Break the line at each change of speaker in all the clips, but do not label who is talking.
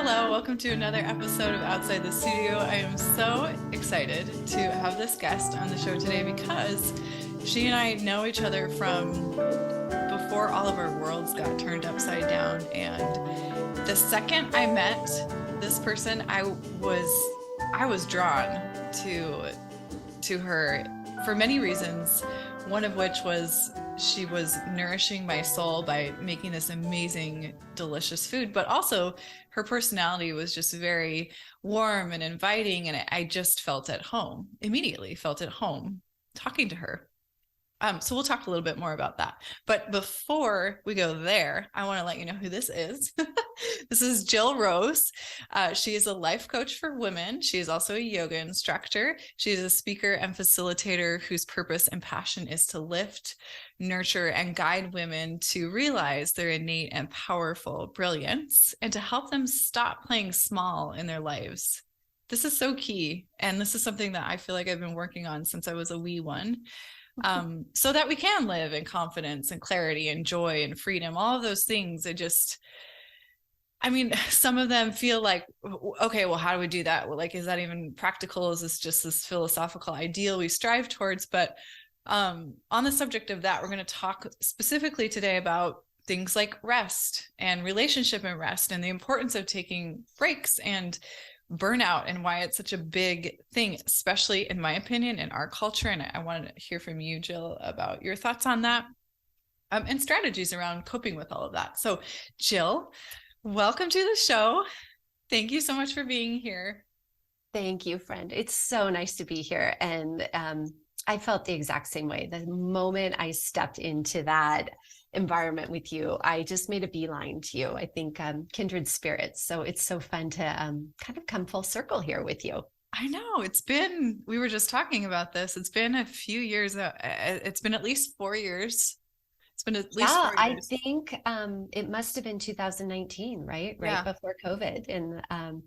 Hello, welcome to another episode of Outside the Studio. I am so excited to have this guest on the show today because she and I know each other from before all of our worlds got turned upside down. And the second I met this person, I was drawn to her for many reasons. One of which was she was nourishing my soul by making this amazing, delicious food, but also her personality was just very warm and inviting. And I just felt at home, immediately felt at home talking to her. So we'll talk a little bit more about that. But before we go there, I want to let you know who this is. This is Jill Rose. She is a life coach for women. She is also a yoga instructor. She is a speaker and facilitator whose purpose and passion is to lift, nurture, and guide women to realize their innate and powerful brilliance and to help them stop playing small in their lives. This is so key. And this is something that I feel like I've been working on since I was a wee one. So that we can live in confidence and clarity and joy and freedom, all of those things. Some of them feel like, okay, well, how do we do that? Well, like, is that even practical? Is this just this philosophical ideal we strive towards? But on the subject of that, we're going to talk specifically today about things like rest and relationship and rest and the importance of taking breaks and burnout and why it's such a big thing, especially in my opinion, in our culture. And I wanted to hear from you, Jill, about your thoughts on that and strategies around coping with all of that. So Jill, welcome to the show. Thank you so much for being here.
Thank you, friend. It's so nice to be here. And I felt the exact same way. The moment I stepped into that environment with you, I just made a beeline to you. I think kindred spirits. So it's so fun to kind of come full circle here with you.
I know we were just talking about this. It's been a few years. It's been at least 4 years. It's been at least 4 years.
I think it must have been 2019, right? Right before COVID. And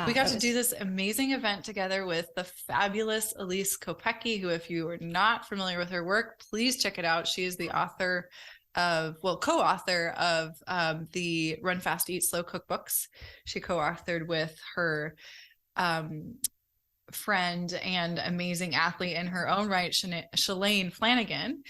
we got to do this amazing event together with the fabulous Elise Kopecki, who, if you are not familiar with her work, please check it out. She is the co-author of the Run Fast, Eat Slow cookbooks. She co-authored with her friend and amazing athlete in her own right, Shalane Flanagan.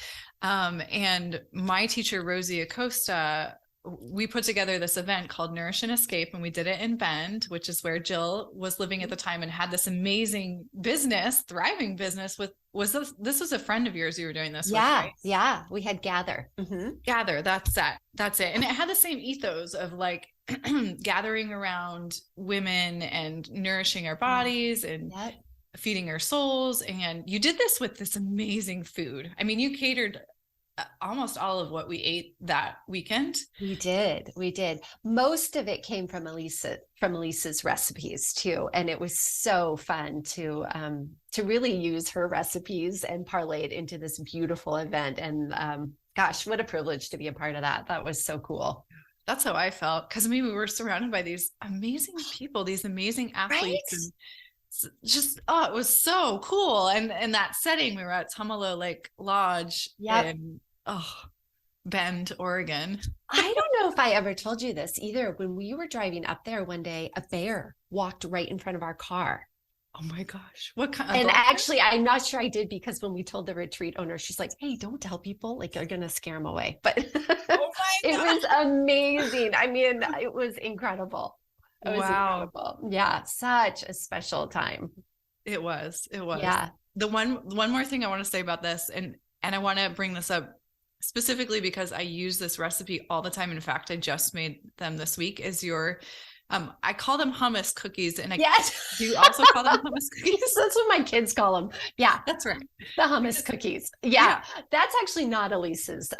And my teacher, Rosie Acosta, we put together this event called Nourish and Escape, and we did it in Bend, which is where Jill was living at the time and had this amazing business, thriving business with, this was a friend of yours you were doing this with, right?
Yeah. We had Gather. Mm-hmm.
Gather, that's it. And it had the same ethos of like gathering around women and nourishing our bodies and feeding our souls. And you did this with this amazing food. I mean, you catered almost all of what we ate that weekend.
We did. Most of it came from Elise's recipes too. And it was so fun to really use her recipes and parlay it into this beautiful event. And gosh, what a privilege to be a part of that. That was so cool.
That's how I felt. Cause we were surrounded by these amazing people, these amazing athletes. Right? And just, it was so cool. And that setting, we were at Tumalo Lake Lodge in Bend, Oregon.
I don't know if I ever told you this either. When we were driving up there one day, a bear walked right in front of our car.
Oh my gosh. What kind of
And actually, I'm not sure I did, because when we told the retreat owner, she's like, hey, don't tell people, like they're going to scare them away. But it was amazing. I mean, it was incredible. It was incredible. Yeah. Such a special time.
It was.
Yeah.
The one more thing I want to say about this, and I want to bring this up specifically because I use this recipe all the time. In fact, I just made them this week, is your, I call them hummus cookies. And
yes.
Do you also call them hummus cookies?
That's what my kids call them. Yeah,
that's right.
The hummus cookies. Yeah. That's actually not Elise's.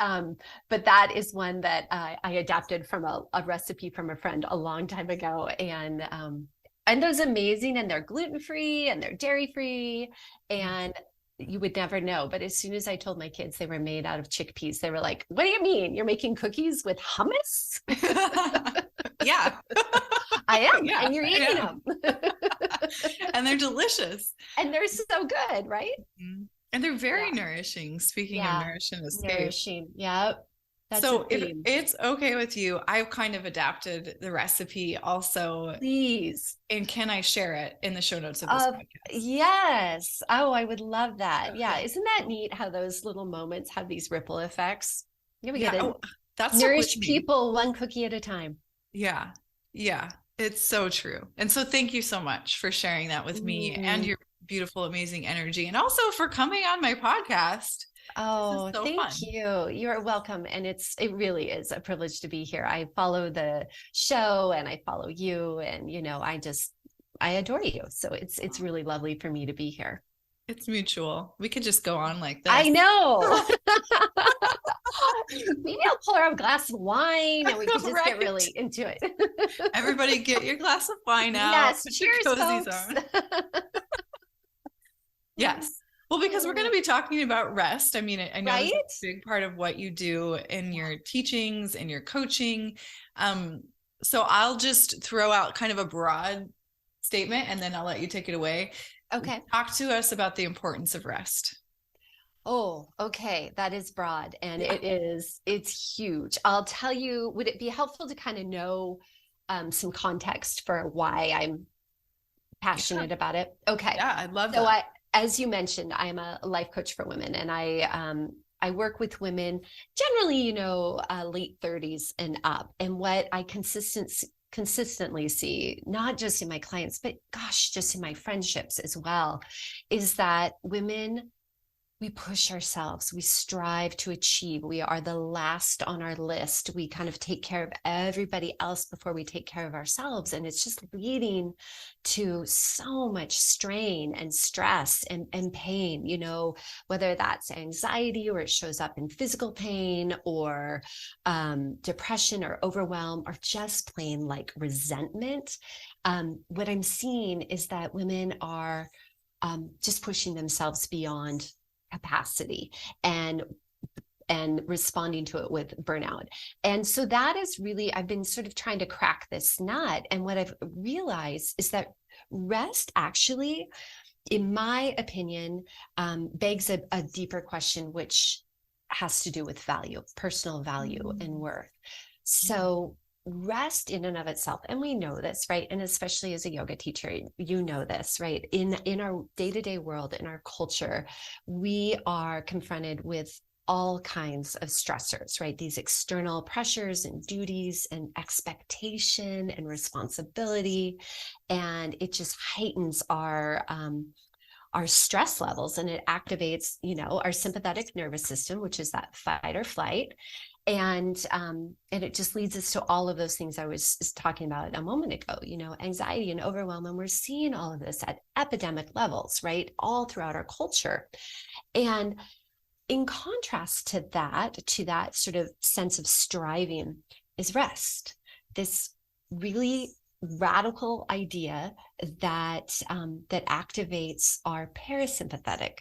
But that is one that I adapted from a recipe from a friend a long time ago. And those amazing, and they're gluten-free and they're dairy-free, and you would never know. But as soon as I told my kids they were made out of chickpeas, they were like, what do you mean? You're making cookies with hummus?
Yeah.
I am. Yeah, and you're eating them.
And they're delicious.
And they're so good, right?
Mm-hmm. And they're very nourishing. Speaking of nourish and escape.
Nourishing. Yep. That's a
So if
theme.
it's okay with you, I've kind of adapted the recipe also.
Please.
And can I share it in the show notes of this podcast?
Yes. Oh, I would love that. Yeah.
Okay.
Isn't that neat how those little moments have these ripple effects? Yeah, we get
Yeah.
to
Oh, that stuck with
nourish
me.
people one cookie at a time.
Yeah. Yeah. It's so true. And so thank you so much for sharing that with me and
Mm.
your beautiful, amazing energy. And also for coming on my podcast. This is
Oh,
so
thank
fun.
you. You're welcome. And it really is a privilege to be here. I follow the show and I follow you and I adore you. So it's really lovely for me to be here.
It's mutual. We could just go on like this.
I know. Maybe I'll pour a glass of wine and we can just get
Right.
really into it.
Everybody get your glass of wine out.
Yes,
Put
cheers,
your cozies
folks.
on. Yes. Well, because we're going to be talking about rest. I mean, I know
Right?
this is a big part of what you do in your teachings and your coaching. So I'll just throw out kind of a broad statement and then I'll let you take it away.
Okay.
Talk to us about the importance of rest.
Oh, okay. That is broad and it's huge. I'll tell you, would it be helpful to kind of know some context for why I'm passionate about it? Okay.
Yeah, I love
So
that.
as you mentioned, I'm a life coach for women and I work with women generally, late 30s and up. And what I consistently see, not just in my clients, but gosh, just in my friendships as well, is that women, we push ourselves, we strive to achieve. We are the last on our list. We kind of take care of everybody else before we take care of ourselves. And it's just leading to so much strain and stress and pain, whether that's anxiety or it shows up in physical pain or depression or overwhelm or just plain like resentment. What I'm seeing is that women are just pushing themselves beyond capacity and responding to it with burnout. And so that is really, I've been sort of trying to crack this nut. And what I've realized is that rest actually, in my opinion, begs a deeper question, which has to do with value, personal value and worth. So rest in and of itself, and we know this, right? And especially as a yoga teacher, you know this, right? In our day-to-day world, in our culture, we are confronted with all kinds of stressors, right? These external pressures and duties and expectation and responsibility, and it just heightens our stress levels, and it activates, our sympathetic nervous system, which is that fight or flight. And it just leads us to all of those things I was talking about a moment ago, anxiety and overwhelm. And we're seeing all of this at epidemic levels, right? All throughout our culture. And in contrast to that sort of sense of striving is rest. This really radical idea that activates our parasympathetic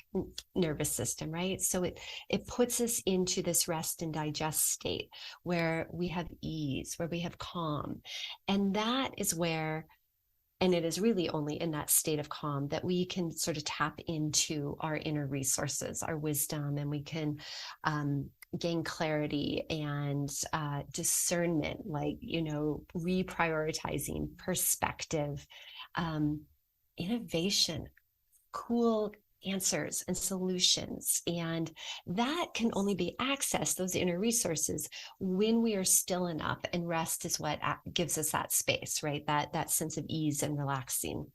nervous system, right? So it puts us into this rest and digest state where we have ease, where we have calm. And that is where, and it is really only in that state of calm that we can sort of tap into our inner resources, our wisdom, and we can gain clarity and discernment, like, reprioritizing, perspective, innovation, cool answers and solutions. And that can only be accessed, those inner resources, when we are still enough. And rest is what gives us that space, right? That sense of ease and relaxing.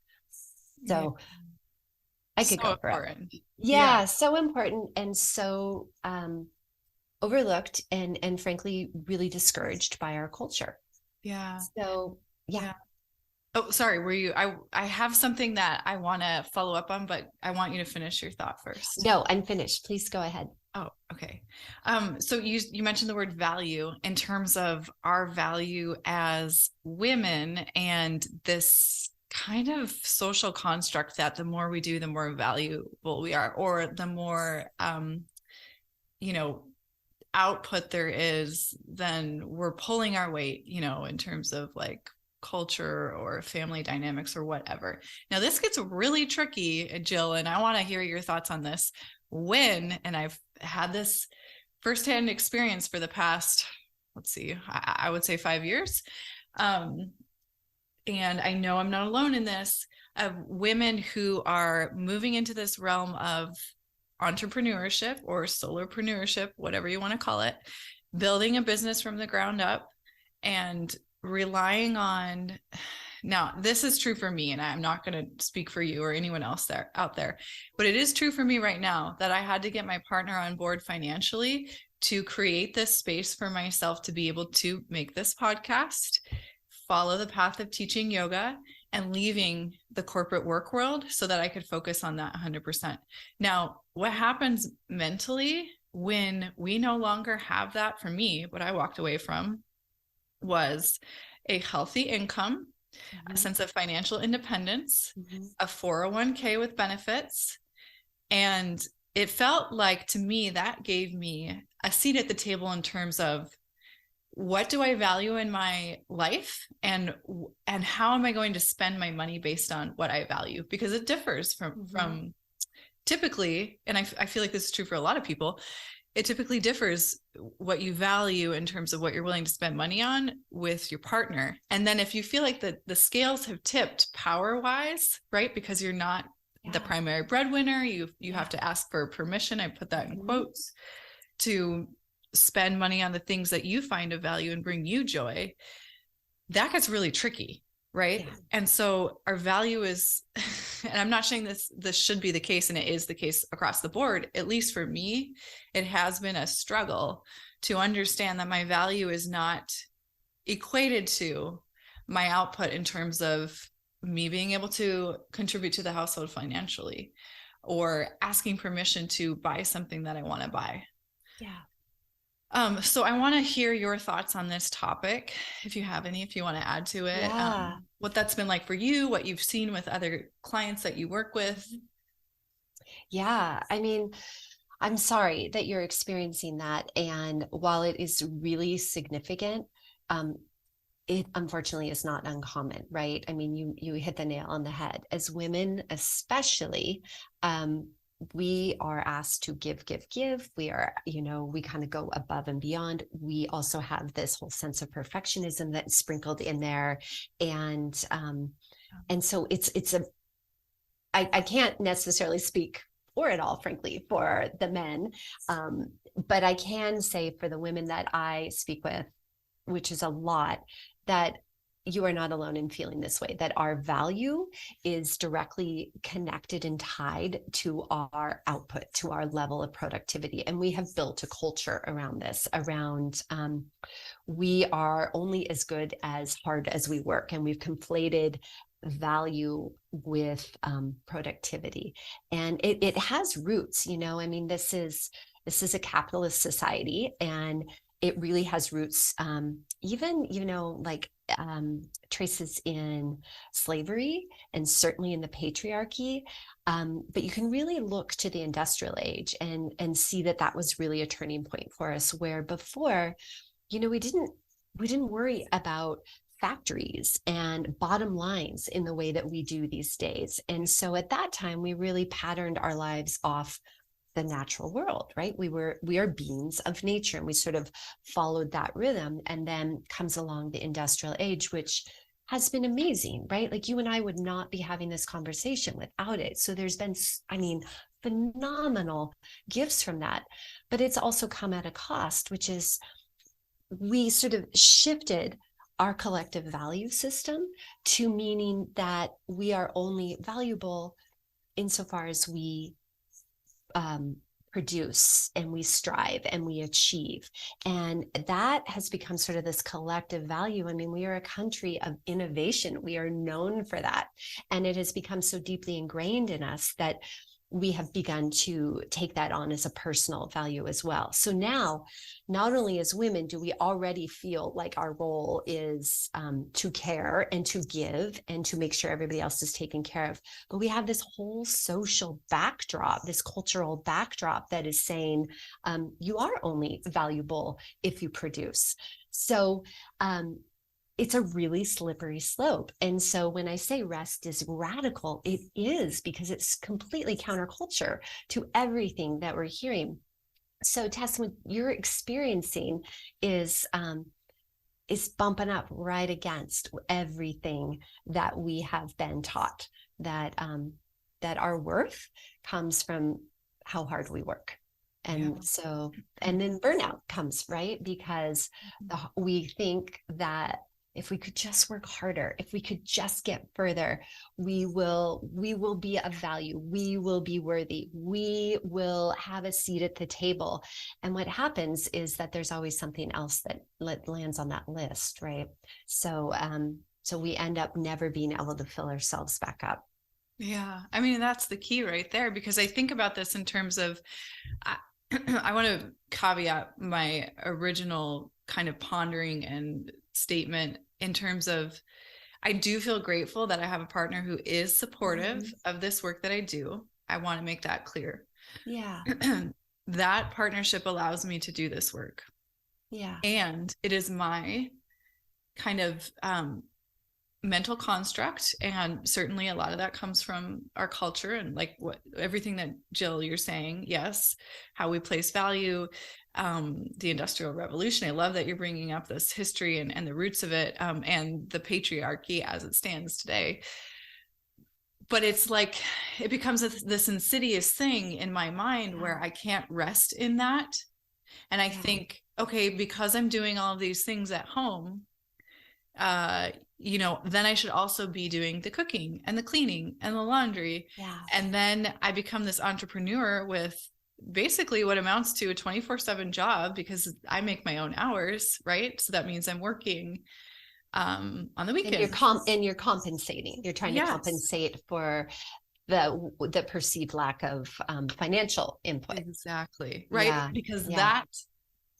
So I could go for it. Yeah, so important and so overlooked and frankly really discouraged by our culture.
Yeah.
So yeah.
Oh, sorry. Were you, I have something that I want to follow up on, but I want you to finish your thought first.
No, I'm finished. Please go ahead.
Oh, okay. So you mentioned the word value in terms of our value as women and this kind of social construct that the more we do, the more valuable we are, or the more, output there is, then we're pulling our weight, in terms of like culture or family dynamics or whatever. Now this gets really tricky, Jill, and I want to hear your thoughts on this. And I've had this firsthand experience for the past, let's see, I would say 5 years. And I know I'm not alone in this, of women who are moving into this realm of entrepreneurship or solopreneurship, whatever you want to call it, building a business from the ground up and relying on, now this is true for me, and I'm not going to speak for you or anyone else out there, but it is true for me right now that I had to get my partner on board financially to create this space for myself to be able to make this podcast, follow the path of teaching yoga, and leaving the corporate work world so that I could focus on that 100%. Now, what happens mentally when we no longer have that, for me, what I walked away from was a healthy income, a sense of financial independence, a 401k with benefits. And it felt like, to me, that gave me a seat at the table in terms of, what do I value in my life, and how am I going to spend my money based on what I value? Because it differs from typically, and I feel like this is true for a lot of people, it typically differs what you value in terms of what you're willing to spend money on with your partner. And then if you feel like the scales have tipped power wise, right? Because you're not the primary breadwinner, you have to ask for permission. I put that in quotes, to spend money on the things that you find of value and bring you joy. That gets really tricky, right? Yeah. And so our value is, and I'm not saying this should be the case, and it is the case across the board. At least for me, it has been a struggle to understand that my value is not equated to my output in terms of me being able to contribute to the household financially, or asking permission to buy something that I want to buy.
Yeah.
So I want to hear your thoughts on this topic, if you have any, if you want to add to it, what that's been like for you, what you've seen with other clients that you work with.
Yeah. I mean, I'm sorry that you're experiencing that. And while it is really significant, it unfortunately is not uncommon, right? I mean, you hit the nail on the head. As women, especially, we are asked to give. We are, we kind of go above and beyond. We also have this whole sense of perfectionism that's sprinkled in there. And so I can't necessarily speak for it all, frankly, for the men. But I can say for the women that I speak with, which is a lot, that you are not alone in feeling this way, that our value is directly connected and tied to our output, to our level of productivity. And we have built a culture around this, we are only as good as hard as we work. And we've conflated value with productivity. And it has roots, I mean, this is a capitalist society, and it really has roots, even, traces in slavery and certainly in the patriarchy. But you can really look to the industrial age and see that was really a turning point for us, where before, we didn't worry about factories and bottom lines in the way that we do these days. And so at that time, we really patterned our lives off the natural world, right? We are beings of nature, and we sort of followed that rhythm. And then comes along the industrial age, which has been amazing, right? Like, you and I would not be having this conversation without it. So there's been, phenomenal gifts from that, but it's also come at a cost, which is we sort of shifted our collective value system to meaning that we are only valuable insofar as we produce and we strive and we achieve. And that has become sort of this collective value. I mean, we are a country of innovation. We are known for that. And it has become so deeply ingrained in us that we have begun to take that on as a personal value as well. So now, not only as women do we already feel like our role is to care and to give and to make sure everybody else is taken care of, but we have this whole social backdrop, this cultural backdrop that is saying you are only valuable if you produce. So it's a really slippery slope. And so when I say rest is radical, it is, because it's completely counterculture to everything that we're hearing. So Tess, what you're experiencing is bumping up right against everything that we have been taught, that that our worth comes from how hard we work. And
Yeah.
so, and then burnout comes, right? Because we think that if we could just work harder, if we could just get further, we will be of value. We will be worthy. We will have a seat at the table. And what happens is that there's always something else that lands on that list, right? So, so we end up never being able to fill ourselves back up.
Yeah. I mean, that's the key right there, because I think about this in terms of, I want to caveat my original kind of pondering and statement in terms of, I do feel grateful that I have a partner who is supportive of this work that I do. I want to make that clear.
Yeah.
That partnership allows me to do this work.
Yeah.
And it is my kind of mental construct, and certainly a lot of that comes from our culture and like what everything that Jill you're saying, yes, how we place value, the Industrial Revolution. I love that you're bringing up this history and the roots of it, and the patriarchy as it stands today. But it's like it becomes this insidious thing in my mind where I can't rest in that, and I think, okay, because I'm doing all of these things at home, you know, then I should also be doing the cooking and the cleaning and the laundry.
Yeah.
And then I become this entrepreneur with basically what amounts to a 24/7 job, because I make my own hours, right? So that means I'm working on the weekends.
And you're compensating. You're trying to compensate for the perceived lack of financial input.
Exactly. Right.
Yeah.
Because that,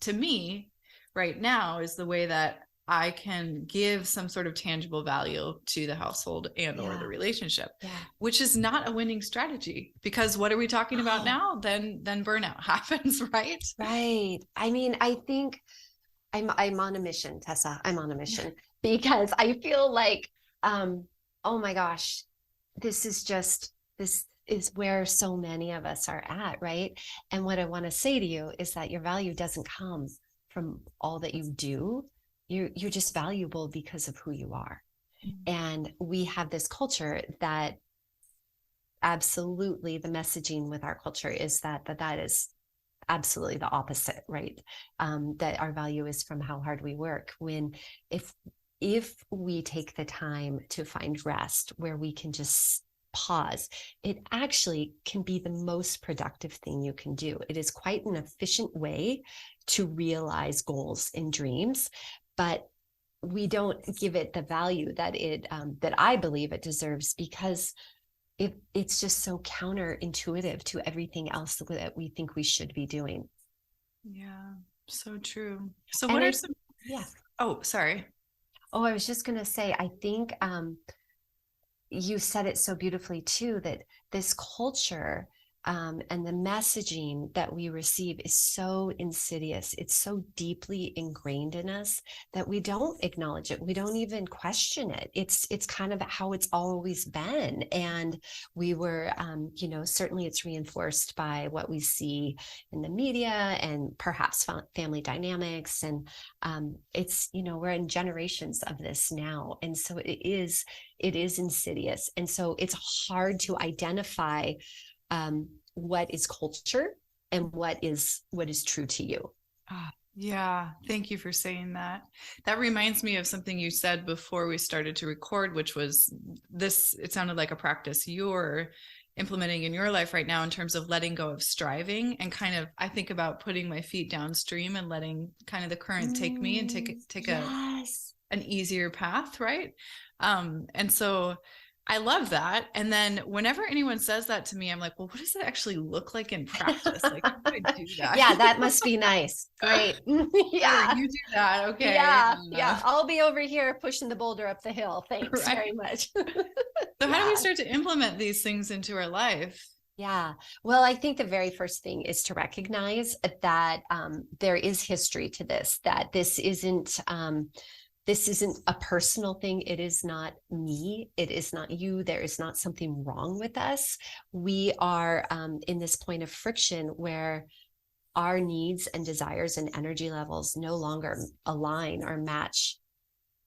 to me, right now is the way that I can give some sort of tangible value to the household and or the relationship, which is not a winning strategy, because what are we talking about now? Then burnout happens, right?
Right. I mean, I think I'm on a mission, Tessa. I'm on a mission because I feel like, oh my gosh, this is where so many of us are at, right? And what I want to say to you is that your value doesn't come from all that you do. You're just valuable because of who you are. And we have this culture that absolutely, the messaging with our culture is that is absolutely the opposite, right? That our value is from how hard we work. When if we take the time to find rest where we can just pause, it actually can be the most productive thing you can do. It is quite an efficient way to realize goals and dreams, but we don't give it the value that that I believe it deserves, because it's just so counterintuitive to everything else that we think we should be doing.
Yeah, so true. So what are some?
Yeah.
Oh, sorry.
Oh, I was just going to say, I think you said it so beautifully too, that this culture and the messaging that we receive is so insidious. It's so deeply ingrained in us that we don't acknowledge it. We don't even question it. It's kind of how it's always been. And we were, you know, certainly it's reinforced by what we see in the media and perhaps family dynamics. And it's, you know, we're in generations of this now. And so it is insidious. And so it's hard to identify what is culture and what is true to you.
Yeah, thank you for saying that. That reminds me of something you said before we started to record, which was this, it sounded like a practice you're implementing in your life right now in terms of letting go of striving, and kind of, I think about putting my feet downstream and letting kind of the current take me and take an easier path, right? And so I love that. And then whenever anyone says that to me, I'm like, well, what does it actually look like in practice? Like, how do I do that?
Yeah, that must be nice. Great.
Yeah. You do that. Okay.
Yeah. I'll be over here pushing the boulder up the hill. Thanks very much.
So how do we start to implement these things into our life?
Yeah. Well, I think the very first thing is to recognize that there is history to this, that this isn't a personal thing. It is not me. It is not you. There is not something wrong with us. We are in this point of friction where our needs and desires and energy levels no longer align or match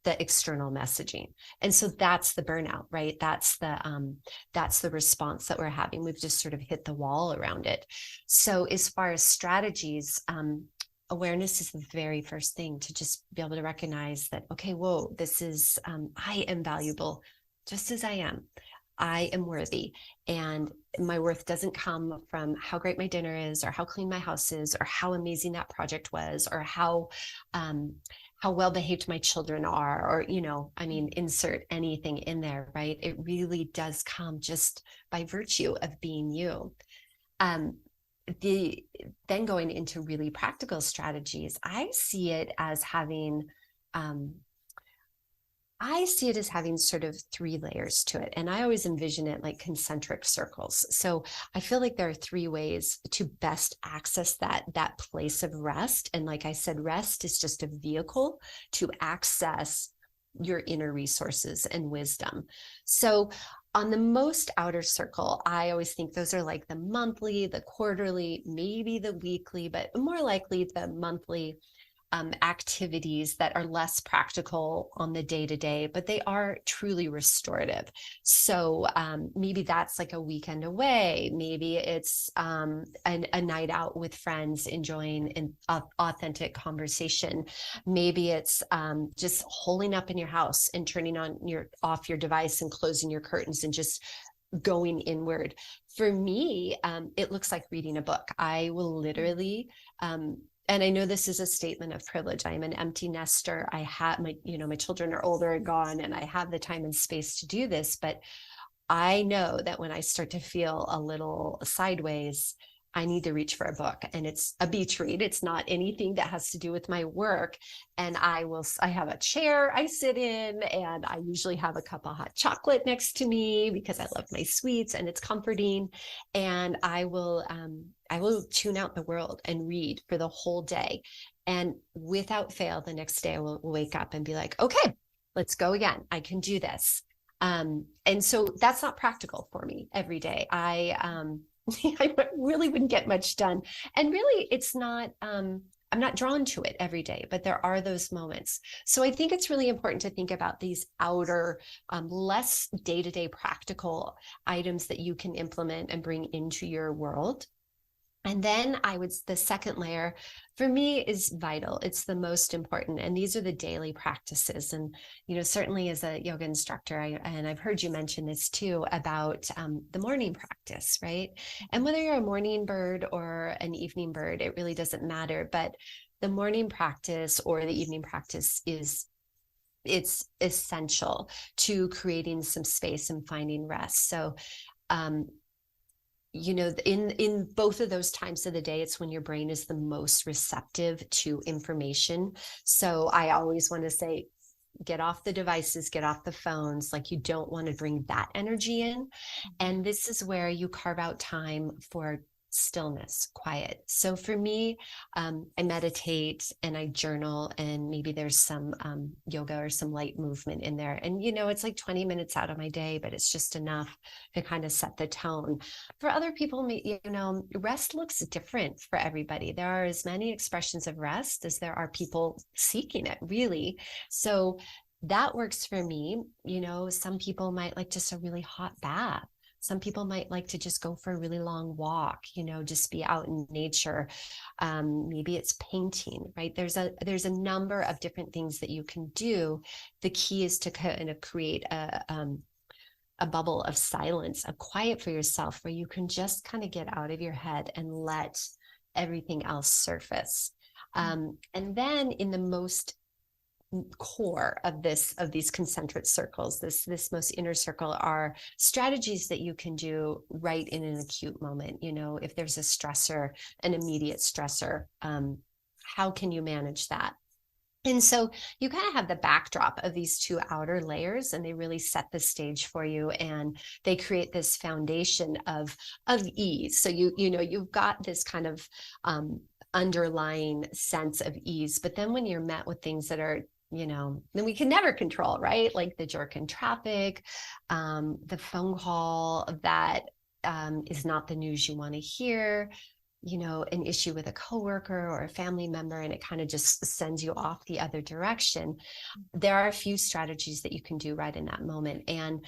the external messaging. And so that's the burnout, right? That's the response that we're having. We've just sort of hit the wall around it. So as far as strategies, awareness is the very first thing, to just be able to recognize that, okay, whoa, this is, I am valuable just as I am. I am worthy, and my worth doesn't come from how great my dinner is, or how clean my house is, or how amazing that project was, or how well behaved my children are, or, I mean, insert anything in there, right? It really does come just by virtue of being you. Then going into really practical strategies, I see it as having sort of 3 layers to it. And I always envision it like concentric circles. So I feel like there are 3 ways to best access that place of rest. And like I said, rest is just a vehicle to access your inner resources and wisdom. So on the most outer circle, I always think those are like the monthly, the quarterly, maybe the weekly, but more likely the monthly activities that are less practical on the day-to-day, but they are truly restorative. So maybe that's like a weekend away. Maybe it's a night out with friends, enjoying an authentic conversation. Maybe it's just holding up in your house and turning off your device and closing your curtains and just going inward. For me, it looks like reading a book. I will literally, and I know this is a statement of privilege. I am an empty nester. I have my children are older and gone, and I have the time and space to do this. But I know that when I start to feel a little sideways, I need to reach for a book, and it's a beach read. It's not anything that has to do with my work. And I have a chair I sit in, and I usually have a cup of hot chocolate next to me because I love my sweets and it's comforting. And I will tune out the world and read for the whole day. And without fail, the next day I will wake up and be like, okay, let's go again. I can do this. And so that's not practical for me every day. I really wouldn't get much done. And really, it's not, I'm not drawn to it every day, but there are those moments. So I think it's really important to think about these outer, less day-to-day practical items that you can implement and bring into your world. And then the second layer for me is vital. It's the most important. And these are the daily practices. And, certainly as a yoga instructor, and I've heard you mention this too, about the morning practice, right? And whether you're a morning bird or an evening bird, it really doesn't matter. But the morning practice or the evening practice it's essential to creating some space and finding rest. So, in both of those times of the day, it's when your brain is the most receptive to information. So I always want to say, get off the devices, get off the phones. Like, you don't want to bring that energy in. And this is where you carve out time for stillness, quiet. So for me, I meditate and I journal, and maybe there's some yoga or some light movement in there. And, it's like 20 minutes out of my day, but it's just enough to kind of set the tone. For other people, rest looks different for everybody. There are as many expressions of rest as there are people seeking it, really. So that works for me. Some people might like just a really hot bath. Some people might like to just go for a really long walk, just be out in nature. Maybe it's painting, right? There's a number of different things that you can do. The key is to kind of create a bubble of silence, of quiet for yourself, where you can just kind of get out of your head and let everything else surface. And then in the most core of these concentric circles, this most inner circle, are strategies that you can do right in an acute moment. If there's a stressor, an immediate stressor, how can you manage that? And so you kind of have the backdrop of these 2 outer layers, and they really set the stage for you, and they create this foundation of ease. So you've got this kind of underlying sense of ease. But then when you're met with things that are then we can never control, right? Like the jerk in traffic, the phone call that is not the news you want to hear, an issue with a coworker or a family member, and it kind of just sends you off the other direction, there are a few strategies that you can do right in that moment. And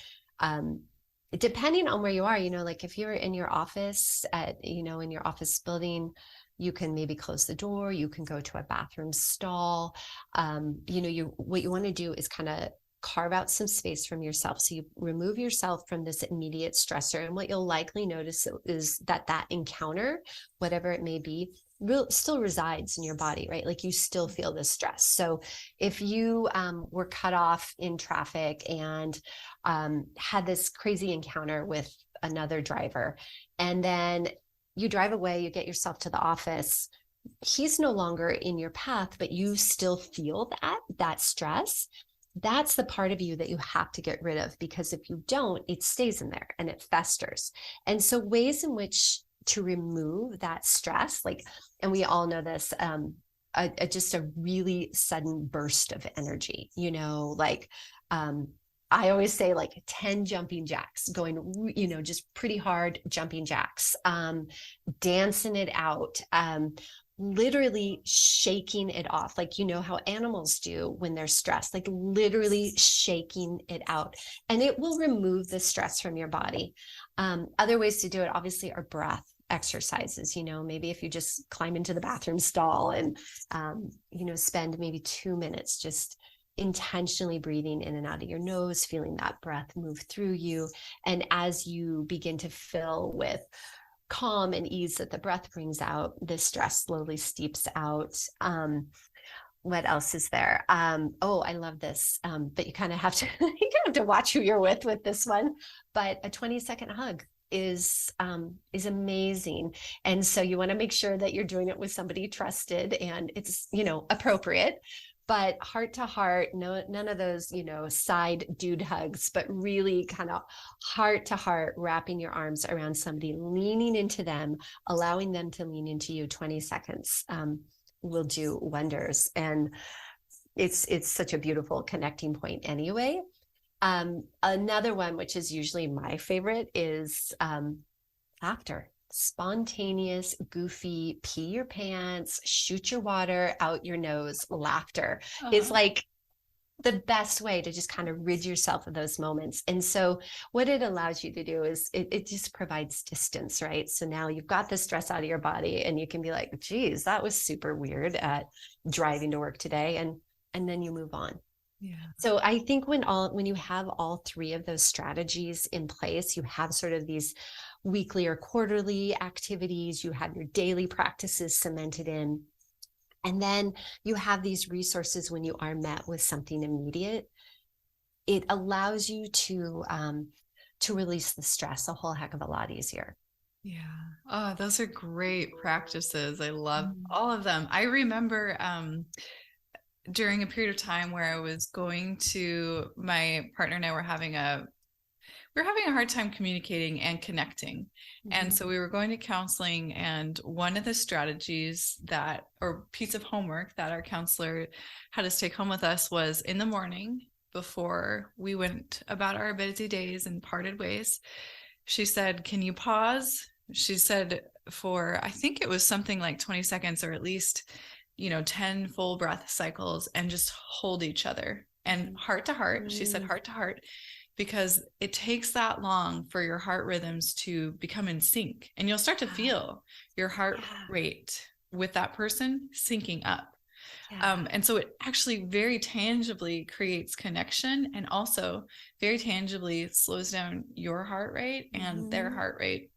depending on where you are, like if you're in your office in your office building, you can maybe close the door, you can go to a bathroom stall. What you want to do is kind of carve out some space from yourself. So you remove yourself from this immediate stressor. And what you'll likely notice is that encounter, whatever it may be, still resides in your body, right? Like you still feel the stress. So if you were cut off in traffic and had this crazy encounter with another driver, and then you drive away, you get yourself to the office, he's no longer in your path, but you still feel that stress. That's the part of you that you have to get rid of, because if you don't, it stays in there and it festers. And so ways in which to remove that stress, and we all know this, just a really sudden burst of energy, I always say 10 jumping jacks, going, just pretty hard jumping jacks, dancing it out, literally shaking it off, how animals do when they're stressed, literally shaking it out, and it will remove the stress from your body. Other ways to do it obviously are breath exercises. Maybe if you just climb into the bathroom stall and spend maybe 2 minutes just intentionally breathing in and out of your nose, feeling that breath move through you, and as you begin to fill with calm and ease that the breath brings out, the stress slowly steeps out. What else is there? Oh, I love this. But you kind of have to watch who you're with this one. But a 20-second hug is amazing. And so you want to make sure that you're doing it with somebody trusted and it's, appropriate. But heart to heart, none of those, side dude hugs, but really kind of heart to heart, wrapping your arms around somebody, leaning into them, allowing them to lean into you. 20 seconds will do wonders. And it's such a beautiful connecting point anyway. Another one, which is usually my favorite, is laughter. Spontaneous, goofy, pee your pants, shoot your water out your nose laughter is the best way to just kind of rid yourself of those moments. And so what it allows you to do is it just provides distance, right? So now you've got the stress out of your body and you can be like, geez, that was super weird at driving to work today. And then you move on. Yeah. So I think when you have all three of those strategies in place, you have sort of these weekly or quarterly activities, you have your daily practices cemented in, and then you have these resources when you are met with something immediate. It allows you to release the stress a whole heck of a lot easier.
Yeah. Oh, those are great practices. I love all of them. I remember during a period of time where I was my partner and I were having a hard time communicating and connecting. And so we were going to counseling, and one of the strategies or piece of homework that our counselor had us take home with us was in the morning before we went about our busy days and parted ways. She said, "Can you pause?" She said for, I think it was something like 20 seconds or at least 10 full breath cycles, and just hold each other. And heart to heart, she said heart to heart, because it takes that long for your heart rhythms to become in sync. And you'll start to feel your heart rate with that person syncing up. And so it actually very tangibly creates connection, and also very tangibly slows down your heart rate and their heart rate.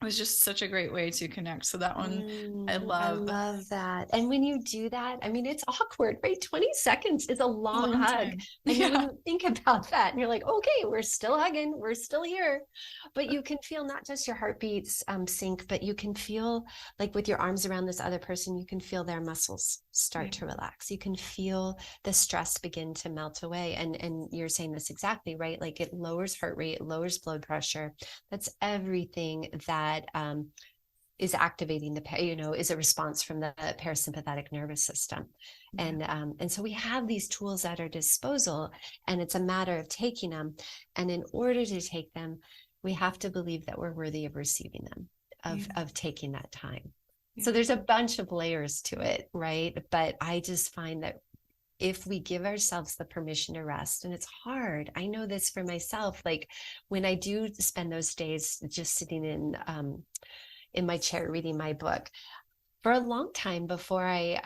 It was just such a great way to connect. So that one I love.
I love that. And when you do that, I mean, it's awkward, right? 20 seconds is a long hug.
Time.
And when you think about that and you're like, okay, we're still hugging, we're still here. But you can feel not just your heartbeats sync, but you can feel like with your arms around this other person, you can feel their muscles start to relax. You can feel the stress begin to melt away. And you're saying this exactly, right? Like it lowers heart rate, it lowers blood pressure. That's everything that is activating is a response from the parasympathetic nervous system. And so we have these tools at our disposal, and it's a matter of taking them. And in order to take them, we have to believe that we're worthy of receiving them, of taking that time. So there's a bunch of layers to it, right? But I just find that if we give ourselves the permission to rest, and it's hard, I know this for myself, like when I do spend those days just sitting in my chair reading my book, for a long time before I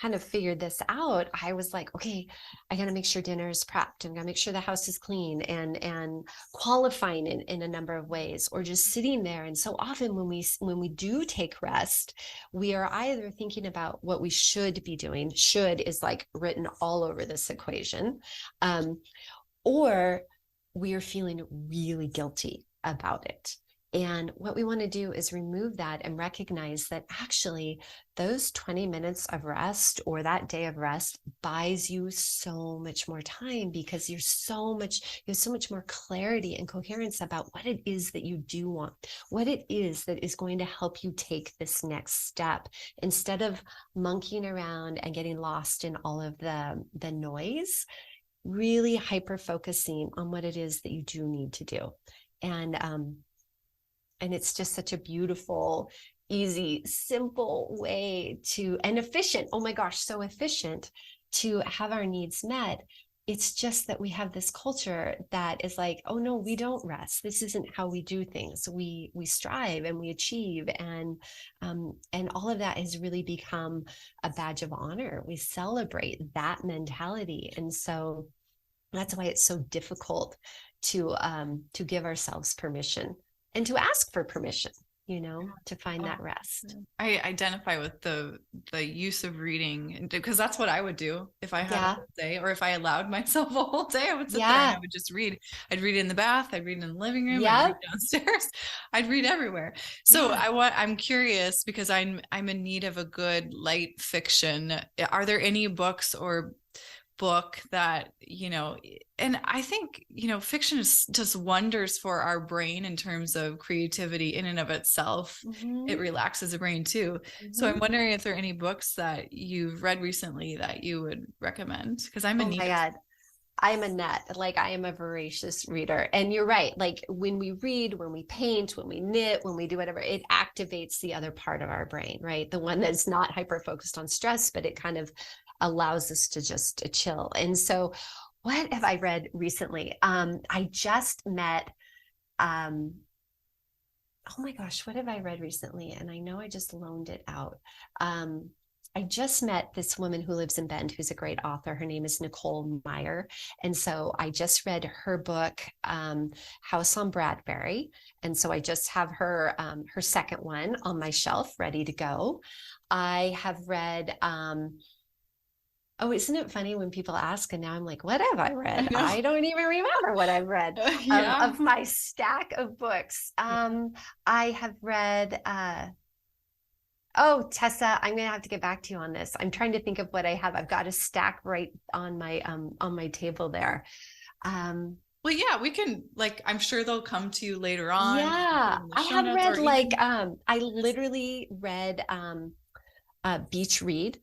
kind of figured this out, I was like, okay, I got to make sure dinner is prepped and got to make sure the house is clean, and qualifying in a number of ways, or just sitting there. And so often when we do take rest, we are either thinking about what we should be doing. Should is like written all over this equation, or we are feeling really guilty about it. And what we want to do is remove that and recognize that actually those 20 minutes of rest or that day of rest buys you so much more time, because you have so much more clarity and coherence about what it is that you do want, what it is that is going to help you take this next step, instead of monkeying around and getting lost in all of the noise, really hyper focusing on what it is that you do need to do. And it's just such a beautiful, easy, simple way and efficient. Oh my gosh, so efficient to have our needs met. It's just that we have this culture that is like, oh no, we don't rest. This isn't how we do things. We strive and we achieve, and all of that has really become a badge of honor. We celebrate that mentality, and so that's why it's so difficult to give ourselves permission and to ask for permission, to find that rest.
I identify with the use of reading, because that's what I would do if I had a whole day, or if I allowed myself a whole day. I would sit there and I would just read. I'd read in the bath. I'd read in the living room. I'd read downstairs. I'd read everywhere. So I'm curious, because I'm in need of a good light fiction. Are there any books or book that, and I think, fiction does wonders for our brain in terms of creativity in and of itself. Mm-hmm. It relaxes the brain too. Mm-hmm. So I'm wondering if there are any books that you've read recently that you would recommend, because I'm in need. Oh my God.
I'm a nut. Like, I am a voracious reader. And you're right. Like, when we read, when we paint, when we knit, when we do whatever, it activates the other part of our brain, right? The one that's not hyper focused on stress, but it kind of allows us to just chill. And so what have I read recently? I just met, oh my gosh, what have I read recently? And I know I just loaned it out. I just met this woman who lives in Bend, who's a great author. Her name is Nicole Meyer. And so I just read her book, House on Bradbury. And so I just have her second one on my shelf ready to go. I have read, oh, isn't it funny when people ask, and now I'm like, what have I read? I don't even remember what I've read of my stack of books. I have read, oh, Tessa, I'm going to have to get back to you on this. I'm trying to think of what I have. I've got a stack right on my table there.
Well, yeah, we can, like, I'm sure they'll come to you later on.
Yeah, I have read I literally read Beach Read.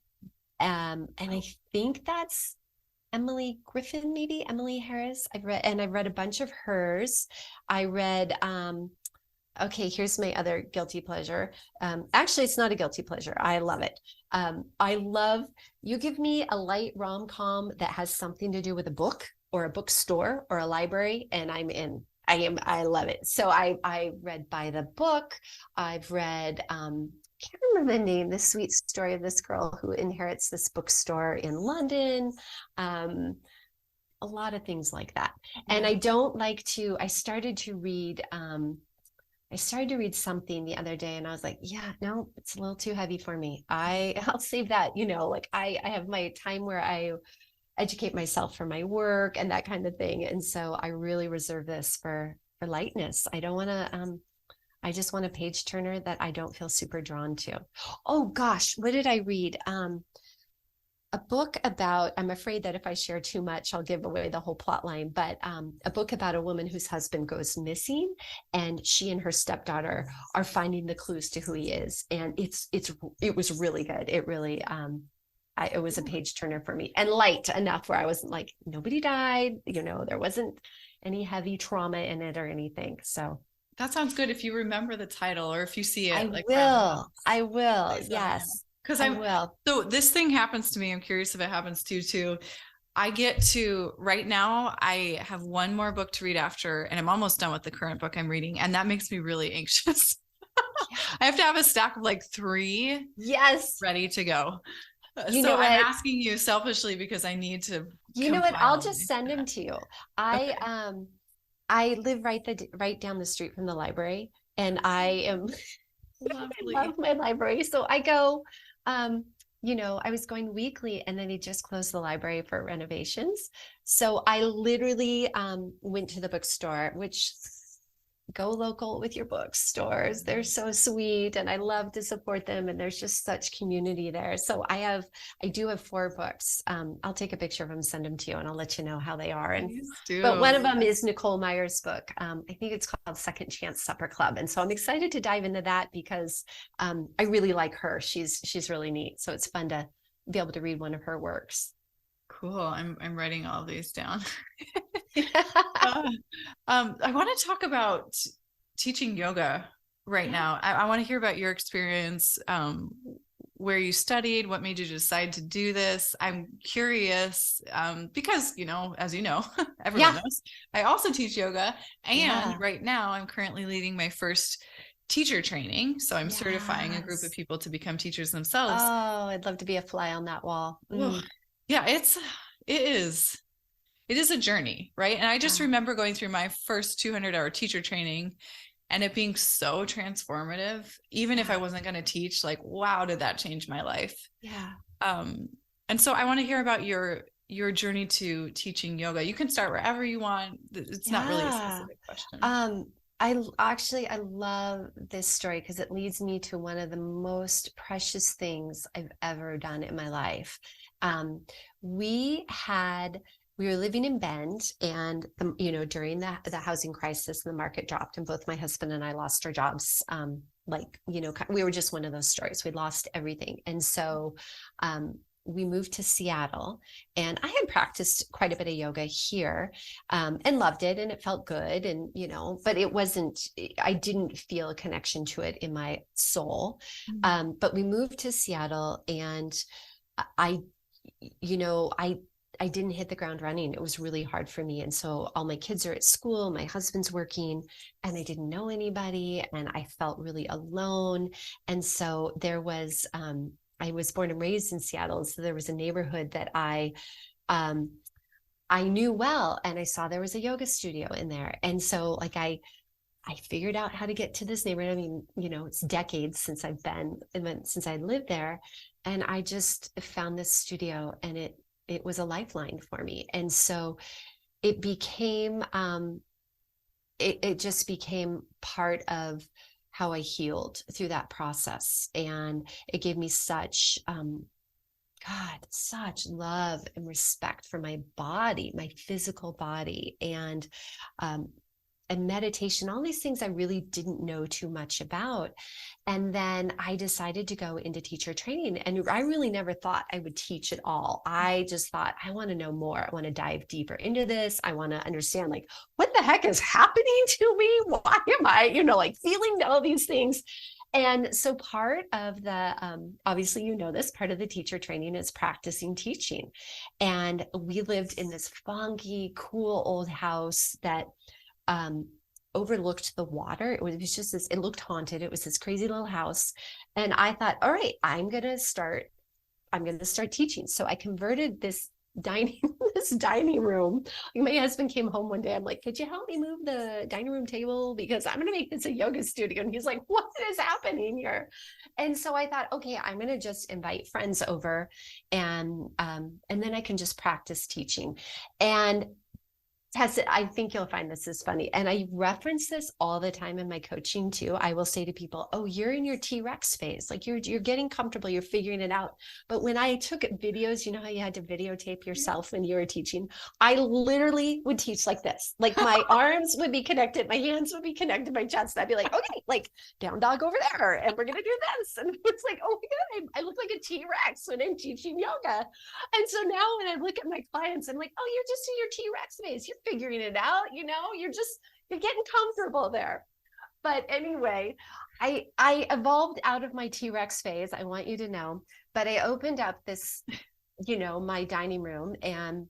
And I think that's Emily Griffin, maybe Emily Harris. I've read a bunch of hers. I read, okay, here's my other guilty pleasure. Actually, it's not a guilty pleasure. I love it. I love, you give me a light rom-com that has something to do with a book or a bookstore or a library, and I'm in. I love it. So I read By the Book. I've read, can't remember the name, the sweet story of this girl who inherits this bookstore in London. A lot of things like that. And I started to read something the other day, and I was like, yeah, no, it's a little too heavy for me. I'll save that, like I have my time where I educate myself for my work and that kind of thing. And so I really reserve this for lightness. I don't want to, I just want a page turner that I don't feel super drawn to. Oh gosh, what did I read? A book about, I'm afraid that if I share too much, I'll give away the whole plot line, but a book about a woman whose husband goes missing, and she and her stepdaughter are finding the clues to who he is. And it was really good. It really, it was a page turner for me, and light enough where I wasn't like, nobody died, there wasn't any heavy trauma in it or anything. So
that sounds good. If you remember the title or if you see
I
it like
will. I will.
please let me know.
Yes.
Because
I
I'm
will.
so this thing happens to me. I'm curious if it happens to you too. I get to right now, I have one more book to read after, and I'm almost done with the current book I'm reading, and that makes me really anxious. I have to have a stack of like 3
Yes.
ready to go.
You
So
know
I'm
what?
asking you selfishly because I need to
You know what? I'll
compile
just
my
send them
stack.
to you.
Okay.
I live right down the street from the library, and I am I
Lovely.
love my library. So I go, um, I was going weekly, and then they just closed the library for renovations. So I literally went to the bookstore, which go local with your bookstores. They're so sweet, and I love to support them. And there's just such community there. So I do have 4 books. I'll take a picture of them, send them to you, and I'll let you know how they are.
Please
But one of
do.
them is Nicole Meyer's book. I think it's called Second Chance Supper Club, and so I'm excited to dive into that because I really like her. She's really neat. So it's fun to be able to read one of her works.
Cool. I'm writing all of these down. Uh, I want to talk about teaching yoga right now. I want to hear about your experience, where you studied, what made you decide to do this. I'm curious because, as you know, everyone
Yeah.
knows, I also teach yoga. And
Yeah.
right now I'm currently leading my first teacher training. So I'm certifying a group of
Yes.
people to become teachers themselves.
Oh, I'd love to be a fly on that wall.
Well, yeah, it is. It is a journey, right? And I just
Yeah.
remember going through my first 200-hour teacher training and it being so transformative. Even if I wasn't going to teach, like, wow, did that change my life?
Yeah.
And so I want to hear about your journey to teaching yoga. You can start wherever you want. It's not really a
Yeah.
specific question.
I love this story because it leads me to one of the most precious things I've ever done in my life. Um, we were living in Bend, and during the housing crisis, the market dropped, and both my husband and I lost our jobs. We were just one of those stories. We lost everything, and so we moved to Seattle, and I had practiced quite a bit of yoga here, and loved it, and it felt good, and but I didn't feel a connection to it in my soul. But we moved to Seattle, and I you know, I didn't hit the ground running. It was really hard for me. And so all my kids are at school, my husband's working, and I didn't know anybody, and I felt really alone. And so I was born and raised in Seattle. So there was a neighborhood that I knew well, and I saw there was a yoga studio in there. And so I figured out how to get to this neighborhood. I mean, it's decades since since I lived there. And I just found this studio, and it was a lifeline for me. And so it became, it just became part of how I healed through that process. And it gave me such, such love and respect for my body, my physical body, and meditation, all these things I really didn't know too much about. And then I decided to go into teacher training, and I really never thought I would teach at all. I just thought, I want to know more. I want to dive deeper into this. I want to understand, like, what the heck is happening to me? Why am I, feeling all these things? And so part of obviously, this part of the teacher training is practicing teaching. And we lived in this funky, cool old house that overlooked the water. It was just it looked haunted. It was this crazy little house. And I thought, all right, I'm going to start teaching. So I converted this dining room. My husband came home one day. I'm like, could you help me move the dining room table? Because I'm going to make this a yoga studio. And he's like, what is happening here? And so I thought, okay, I'm going to just invite friends over, and then I can just practice teaching. And Tessa, I think you'll find this is funny. And I reference this all the time in my coaching too. I will say to people, oh, you're in your T-Rex phase. Like you're getting comfortable, you're figuring it out. But when I took videos, you know how you had to videotape yourself when you were teaching? I literally would teach like this. Like my arms would be connected, my hands would be connected, my chest. I'd be like, okay, like down dog over there. And we're going to do this. And it's like, oh my God, I look like a T-Rex when I'm teaching yoga. And so now when I look at my clients, I'm like, oh, you're just in your T-Rex phase. You're figuring it out, you're getting comfortable there. But anyway, I evolved out of my T-Rex phase, I want you to know, but I opened up this, my dining room, and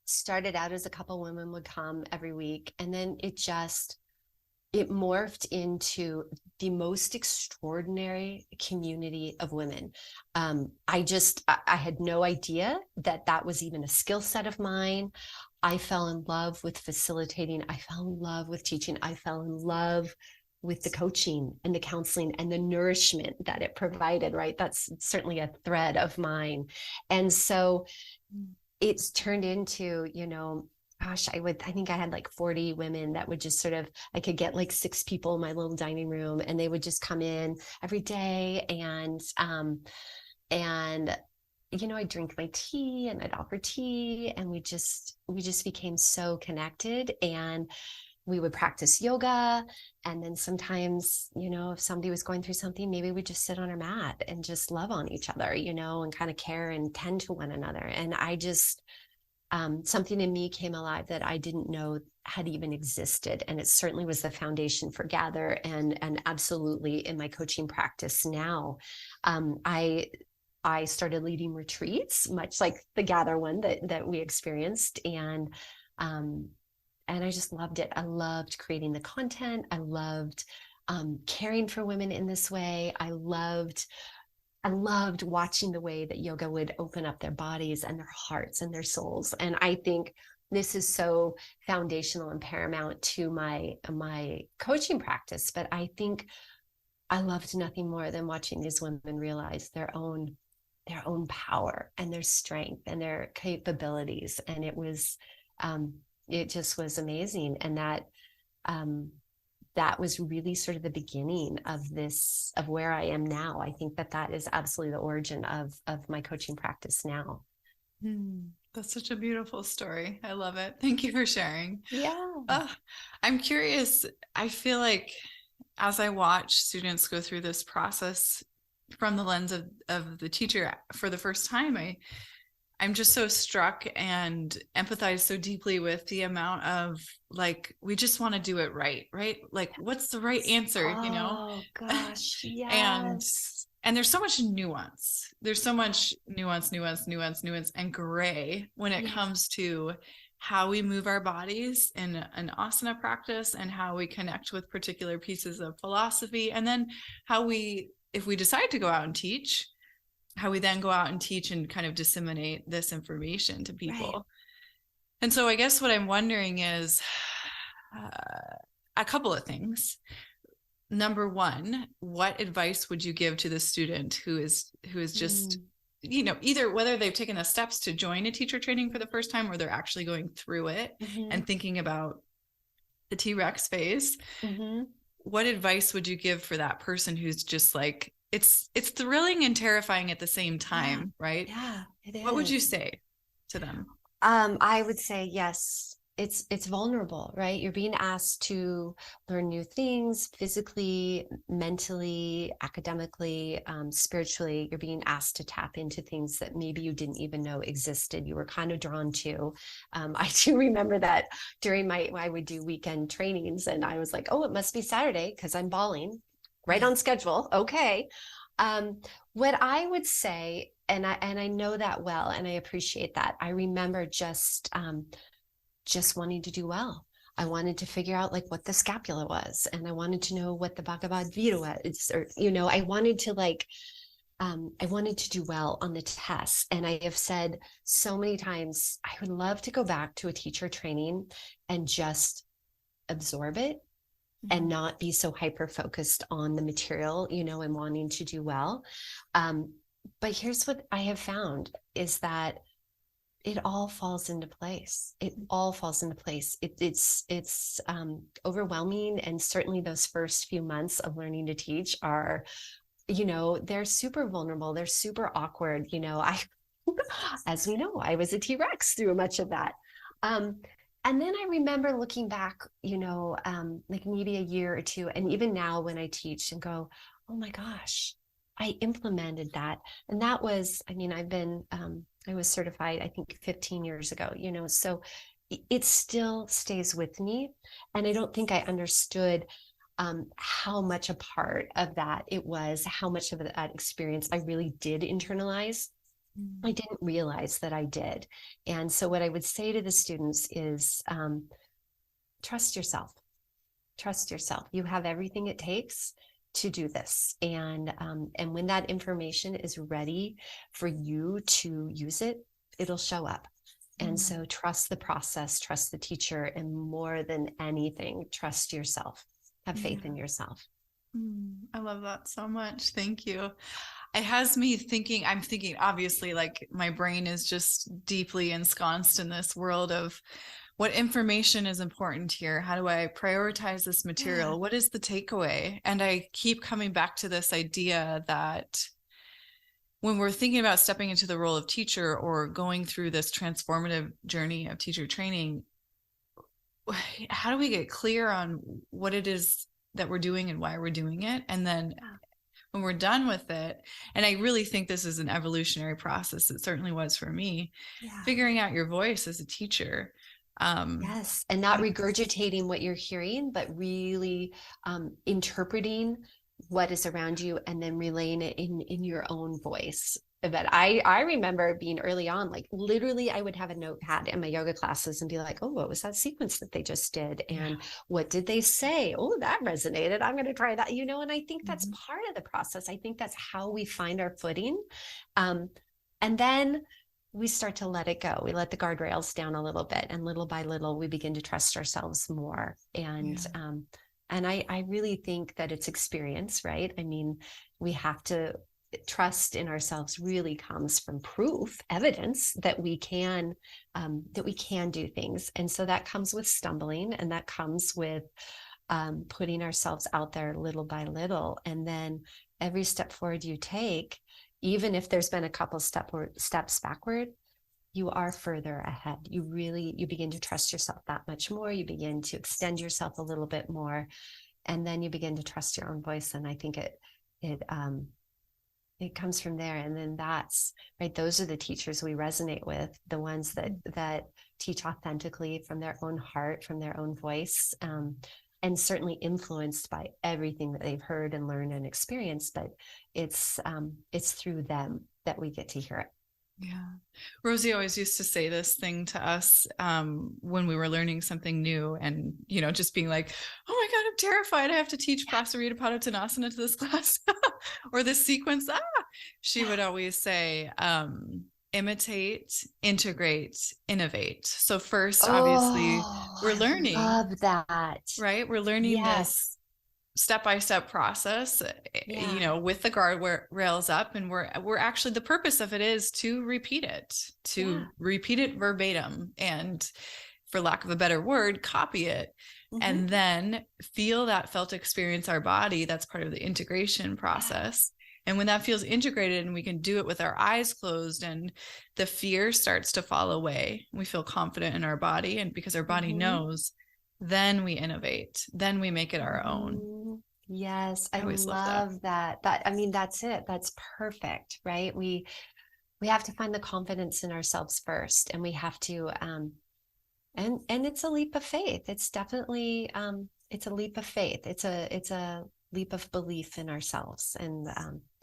started out as a couple women would come every week. And then it morphed into the most extraordinary community of women. I had no idea that was even a skill set of mine. I fell in love with facilitating. I fell in love with teaching. I fell in love with the coaching and the counseling and the nourishment that it provided, right? That's certainly a thread of mine. And so it's turned into, gosh, I think I had like 40 women that would just I could get like 6 people in my little dining room, and they would just come in every day. And I'd drink my tea and I'd offer tea, and we just became so connected. And we would practice yoga. And then sometimes, if somebody was going through something, maybe we'd just sit on our mat and just love on each other, and kind of care and tend to one another. And I just, something in me came alive that I didn't know had even existed. And it certainly was the foundation for Gather, and absolutely in my coaching practice now. I started leading retreats, much like the Gather one that we experienced. And I just loved it. I loved creating the content. I loved caring for women in this way. I loved watching the way that yoga would open up their bodies and their hearts and their souls. And I think this is so foundational and paramount to my coaching practice. But I think I loved nothing more than watching these women realize their own power and their strength and their capabilities. And it just was amazing. And that was really sort of the beginning of where I am now. I think that is absolutely the origin of my coaching practice now.
That's such a beautiful story. I love it. Thank you for sharing.
Yeah.
I'm curious. I feel like as I watch students go through this process from the lens of the teacher for the first time, I'm just so struck and empathize so deeply with the amount of like, we just want to do it right? Like, what's the right answer,
Oh gosh, yes.
And there's so much nuance. There's so much nuance and gray when it comes to how we move our bodies in an asana practice, and how we connect with particular pieces of philosophy, and then how if we decide to go out and teach, how we then go out and teach and kind of disseminate this information to people. Right. And so I guess what I'm wondering is a couple of things. Number one, what advice would you give to the student who is just, either whether they've taken the steps to join a teacher training for the first time, or they're actually going through it and thinking about the T-Rex phase. What advice would you give for that person who's just like, it's thrilling and terrifying at the same time, right?
Yeah, it is.
What would you say to them?
I would say, yes, it's vulnerable, right? You're being asked to learn new things physically, mentally, academically, spiritually. You're being asked to tap into things that maybe you didn't even know existed. You were kind of drawn to. I do remember that during I would do weekend trainings, and I was like, oh, it must be Saturday because I'm bawling. Right on schedule. Okay. What I would say, and I know that well, and I appreciate that. I remember just wanting to do well. I wanted to figure out like what the scapula was, and I wanted to know what the Bhagavad Gita was, or, I wanted to do well on the test. And I have said so many times, I would love to go back to a teacher training and just absorb it. And not be so hyper focused on the material, and wanting to do well. But here's what I have found is that it all falls into place. It all falls into place. It's overwhelming. And certainly those first few months of learning to teach are, they're super vulnerable. They're super awkward. As we know, I was a T-Rex through much of that. And then I remember looking back, like maybe a year or two, and even now when I teach, and go, oh my gosh, I implemented that. And that was, I was certified, I think 15 years ago, so it still stays with me. And I don't think I understood how much a part of that it was, how much of that experience I really did internalize. I didn't realize that I did. And so what I would say to the students is, trust yourself. Trust yourself. You have everything it takes to do this. And when that information is ready for you to use it, it'll show up. And so trust the process, trust the teacher, and more than anything, trust yourself. Have faith in yourself.
I love that so much. Thank you. It has me thinking, I'm thinking, obviously, like my brain is just deeply ensconced in this world of what information is important here. How do I prioritize this material? What is the takeaway? And I keep coming back to this idea that when we're thinking about stepping into the role of teacher or going through this transformative journey of teacher training, how do we get clear on what it is that we're doing and why we're doing it? And then when we're done with it, and I really think this is an evolutionary process, it certainly was for me, figuring out your voice as a teacher.
Yes. And not regurgitating what you're hearing, but really interpreting what is around you and then relaying it in your own voice. But I remember being early on, like literally I would have a notepad in my yoga classes and be like, oh, what was that sequence that they just did? And what did they say? Oh, that resonated. I'm going to try that, and I think that's part of the process. I think that's how we find our footing. And then we start to let it go. We let the guardrails down a little bit, and little by little, we begin to trust ourselves more. And I really think that it's experience, right? I mean, we have to trust in ourselves really comes from proof, evidence that we can do things. And so that comes with stumbling, and that comes with putting ourselves out there little by little. And then every step forward you take, even if there's been a couple steps backward, you are further ahead. You begin to trust yourself that much more. You begin to extend yourself a little bit more, and then you begin to trust your own voice. And I think it comes from there. And then that's right. Those are the teachers we resonate with, the ones that teach authentically from their own heart, from their own voice, and certainly influenced by everything that they've heard and learned and experienced. But it's through them that we get to hear it.
Yeah. Rosie always used to say this thing to us when we were learning something new, and, just being like, oh my God, I'm terrified. I have to teach Prasarita Padottanasana to this class or this sequence. She would always say, imitate, integrate, innovate. So first, obviously, we're learning.
I love that.
Right? We're learning this step-by-step process, with the guardrails up, and we're actually, the purpose of it is to repeat it verbatim, and for lack of a better word, copy it, and then feel that felt experience our body. That's part of the integration process. And when that feels integrated and we can do it with our eyes closed, and the fear starts to fall away, we feel confident in our body, and because our body knows, then we innovate, then we make it our own.
Yes, I love that. I mean, that's it. That's perfect, right? We have to find the confidence in ourselves first, and we have to, and it's a leap of faith. It's definitely, it's a leap of faith. It's a leap of belief in ourselves.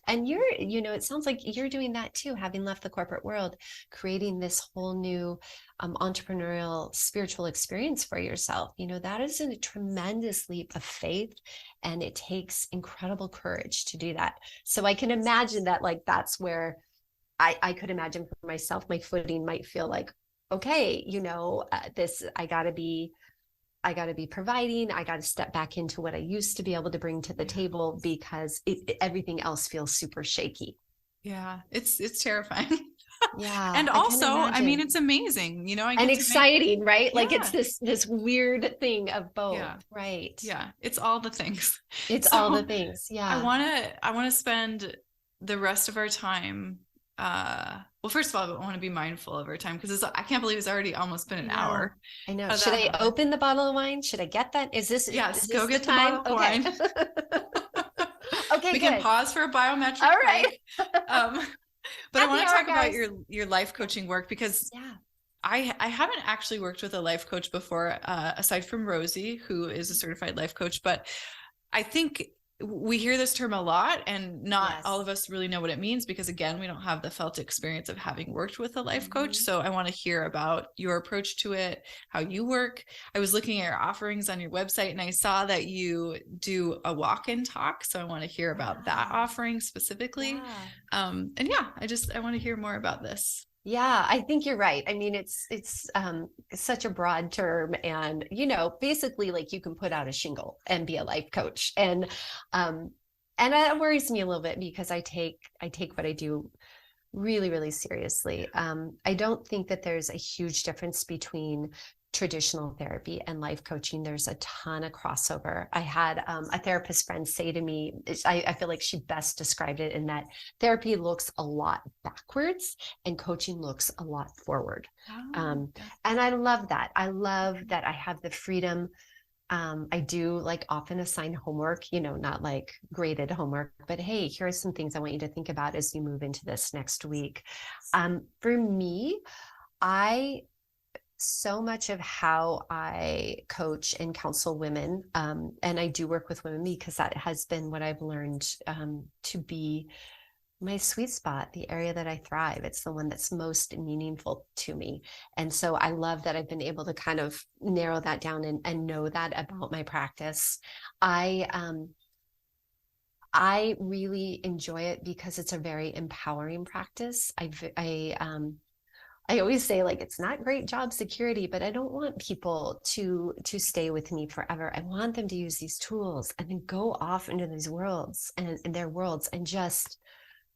And you're, it sounds like you're doing that too, having left the corporate world, creating this whole new entrepreneurial spiritual experience for yourself. That is a tremendous leap of faith, and it takes incredible courage to do that. So I can imagine that, like, that's where I could imagine for myself, my footing might feel like, okay, I gotta be providing. I got to step back into what I used to be able to bring to the table, because everything else feels super shaky.
Yeah, it's terrifying.
Yeah.
And also, I mean, it's amazing,
and exciting, right? Like it's this weird thing of both, right?
Yeah. It's all the things.
It's all the things. Yeah.
I want to spend the rest of our time. Well, first of all, I want to be mindful of our time, because I can't believe it's already almost been an hour.
I know. Should I open the bottle of wine? Should I get that?
Yes, go get the bottle of wine.
Okay,
we can pause for a biometric.
All right.
But I want to talk about your life coaching work, because I haven't actually worked with a life coach before, aside from Rosie, who is a certified life coach, but I think we hear this term a lot, and not
Yes.
all of us really know what it means, because again, we don't have the felt experience of having worked with a life coach. So I want to hear about your approach to it, how you work. I was looking at your offerings on your website, and I saw that you do a walk and talk. So I want to hear about that offering specifically. And yeah, I want to hear more about this.
Yeah, I think you're right. I mean, it's such a broad term, and basically, like, you can put out a shingle and be a life coach, and that worries me a little bit, because I take what I do really, really seriously. I don't think that there's a huge difference between traditional therapy and life coaching. There's a ton of crossover. I had a therapist friend say to me, I feel like she best described it in that therapy looks a lot backwards and coaching looks a lot forward. And I love that. I love that I have the freedom. I do, like, often assign homework, not like graded homework, but hey, here are some things I want you to think about as you move into this next week. For me, so much of how I coach and counsel women, and I do work with women because that has been what I've learned to be my sweet spot, the area that I thrive. It's the one that's most meaningful to me. And so I love that I've been able to kind of narrow that down and know that about my practice. I really enjoy it because it's a very empowering practice. I always say, like, it's not great job security, but I don't want people to stay with me forever. I want them to use these tools and then go off into these worlds and their worlds and just,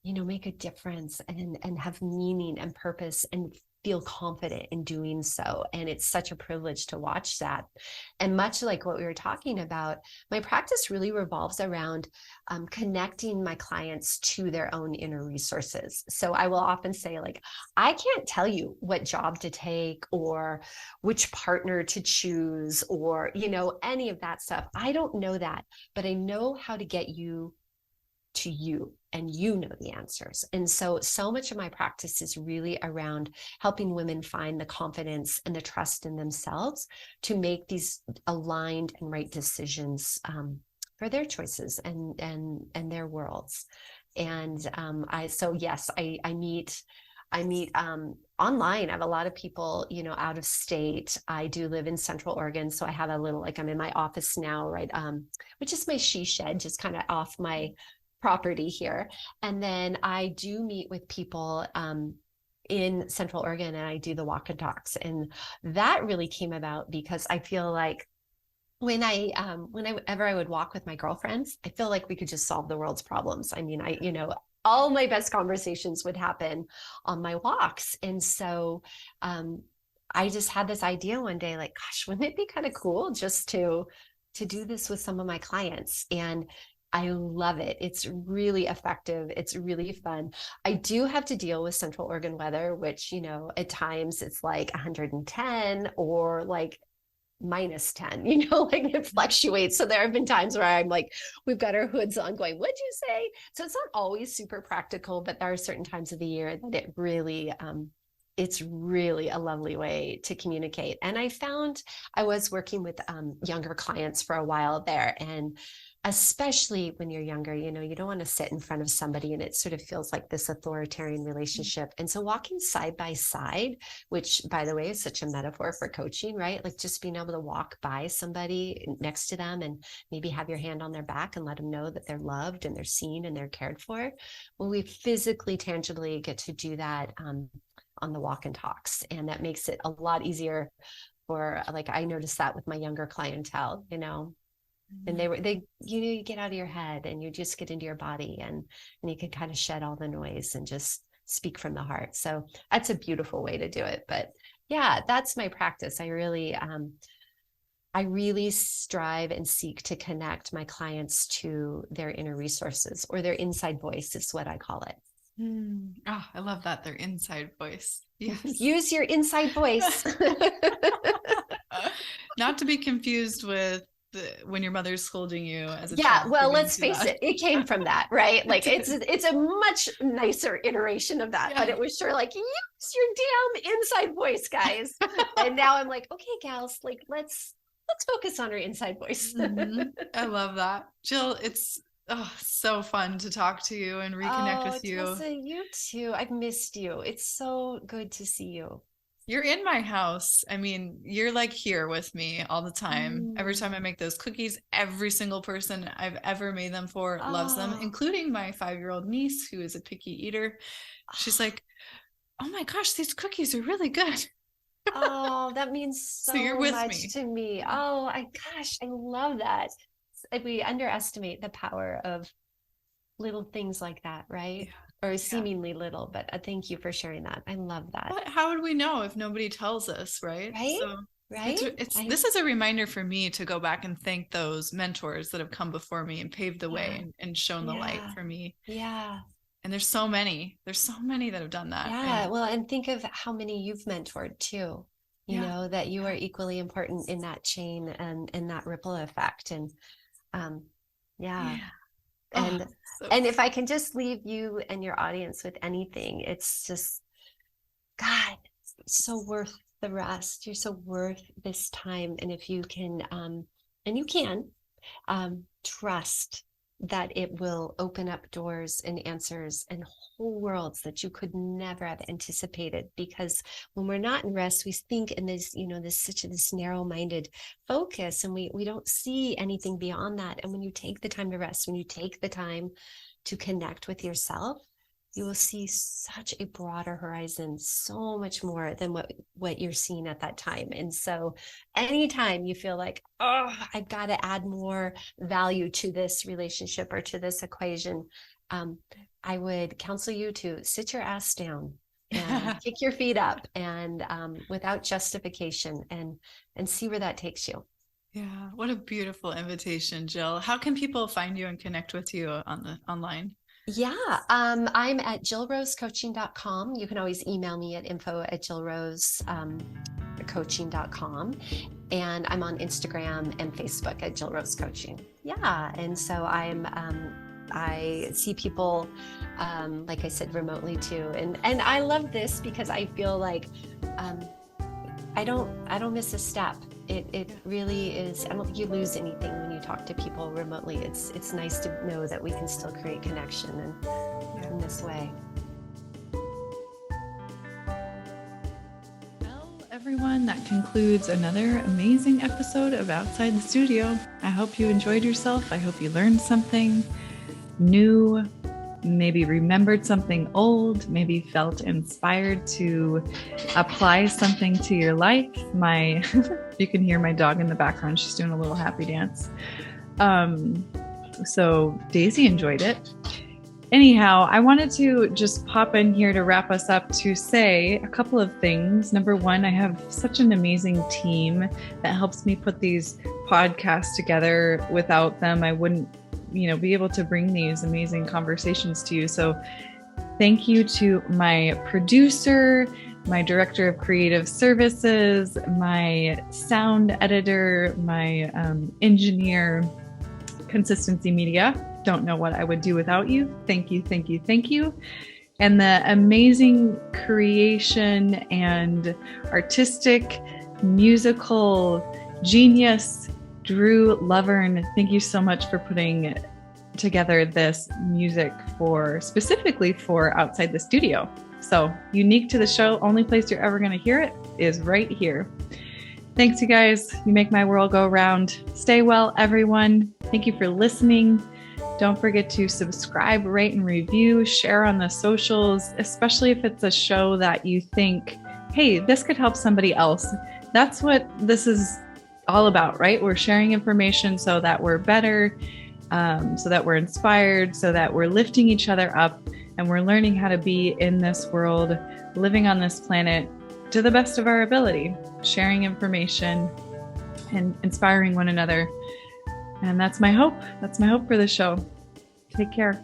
make a difference and have meaning and purpose and feel confident in doing so. And it's such a privilege to watch that. And much like what we were talking about, my practice really revolves around connecting my clients to their own inner resources. So I will often say, like, I can't tell you what job to take or which partner to choose or, any of that stuff. I don't know that, but I know how to get you to you, and the answers. And so much of my practice is really around helping women find the confidence and the trust in themselves to make these aligned and right decisions for their choices and their worlds. And I meet online. I have a lot of people, out of state. I do live in Central Oregon. So I have a little, like, I'm in my office now, right? Which is my she shed, just kind of off my property here. And then I do meet with people in Central Oregon, and I do the walk and talks. And that really came about because I feel like whenever I would walk with my girlfriends, I feel like we could just solve the world's problems. I mean, all my best conversations would happen on my walks. And so I just had this idea one day, like, gosh, wouldn't it be kind of cool just to do this with some of my clients? And I love it. It's really effective. It's really fun. I do have to deal with Central Oregon weather, which, at times it's like 110 or like -10, like it fluctuates. So there have been times where I'm like, we've got our hoods on going, what'd you say? So it's not always super practical, but there are certain times of the year that it really, it's really a lovely way to communicate. And I found I was working with younger clients for a while there, and especially when you're younger, you don't want to sit in front of somebody and it sort of feels like this authoritarian relationship. And so walking side by side, which, by the way, is such a metaphor for coaching, right? Like, just being able to walk by somebody next to them and maybe have your hand on their back and let them know that they're loved and they're seen and they're cared for. Well, we physically, tangibly get to do that on the walk and talks. And that makes it a lot easier for, like, I noticed that with my younger clientele, and you get out of your head and you just get into your body and you can kind of shed all the noise and just speak from the heart. So that's a beautiful way to do it. But yeah, that's my practice. I really strive and seek to connect my clients to their inner resources, or their inside voice is what I call it.
Oh, I love that. Their inside voice. Yes.
Use your inside voice.
Not to be confused with when your mother's scolding you as a
yeah
child.
Well, let's face it came from that, right? Like, it's a much nicer iteration of that. But it was sure like, use your damn inside voice, guys. And now I'm like, okay, gals, like, let's let's focus on our inside voice.
I love that. Jill, it's so fun to talk to you and reconnect with you.
Tessa, you too. I've missed you. It's so good to see you.
You're in my house. I mean, you're like here with me all the time. Every time I make those cookies, every single person I've ever made them for loves them, including my 5-year-old niece, who is a picky eater. She's like, oh my gosh, these cookies are really good.
Oh, that means so
you're with
much to me. Oh, gosh, I love that. We underestimate the power of little things like that, right? Or seemingly little, but thank you for sharing that. I love that.
But how would we know if nobody tells us, right?
Right?
So
right?
This is a reminder for me to go back and thank those mentors that have come before me and paved the way and shown the light for me.
Yeah.
And there's so many that have done that.
Yeah. Well, and think of how many you've mentored too, you know, that you are equally important in that chain and in that ripple effect. And And if I can just leave you and your audience with anything, it's just, God, it's so worth the rest. You're so worth this time. And if you can, trust that it will open up doors and answers and whole worlds that you could never have anticipated. Because when we're not in rest, we think in this, this narrow-minded focus, and we don't see anything beyond that. And when you take the time to rest, when you take the time to connect with yourself, you will see such a broader horizon, so much more than what you're seeing at that time. And so anytime you feel like, oh, I've got to add more value to this relationship or to this equation, I would counsel you to sit your ass down and kick your feet up and without justification and see where that takes you.
Yeah. What a beautiful invitation, Jill. How can people find you and connect with you online?
Yeah, I'm at jillrosecoaching.com. You can always email me at info@jillrosecoaching.com. And I'm on Instagram and Facebook at Jill Rose Coaching. Yeah, and so I see people, like I said, remotely too. And I love this because I feel like I don't miss a step. It really is. I don't think you lose anything when you talk to people remotely. It's nice to know that we can still create connection in this way.
Well, everyone, that concludes another amazing episode of Outside the Studio. I hope you enjoyed yourself. I hope you learned something new, maybe remembered something old, maybe felt inspired to apply something to your life. You can hear my dog in the background. She's doing a little happy dance. So Daisy enjoyed it. Anyhow, I wanted to just pop in here to wrap us up to say a couple of things. Number one, I have such an amazing team that helps me put these podcasts together. Without them, I wouldn't be able to bring these amazing conversations to you. So thank you to my producer, my director of creative services, my sound editor, my engineer, Consistency Media. Don't know what I would do without you. Thank you, thank you, thank you. And the amazing creation and artistic musical genius, Drew Lovern. Thank you so much for putting together this music specifically for Outside the Studio. So unique to the show, only place you're ever going to hear it is right here. Thanks, you guys. You make my world go round. Stay well, everyone. Thank you for listening. Don't forget to subscribe, rate, and review, share on the socials, especially if it's a show that you think, hey, this could help somebody else. That's what this is all about, right? We're sharing information so that we're better, so that we're inspired, so that we're lifting each other up, and we're learning how to be in this world, living on this planet to the best of our ability, sharing information and inspiring one another. And that's my hope. That's my hope for the show. Take care.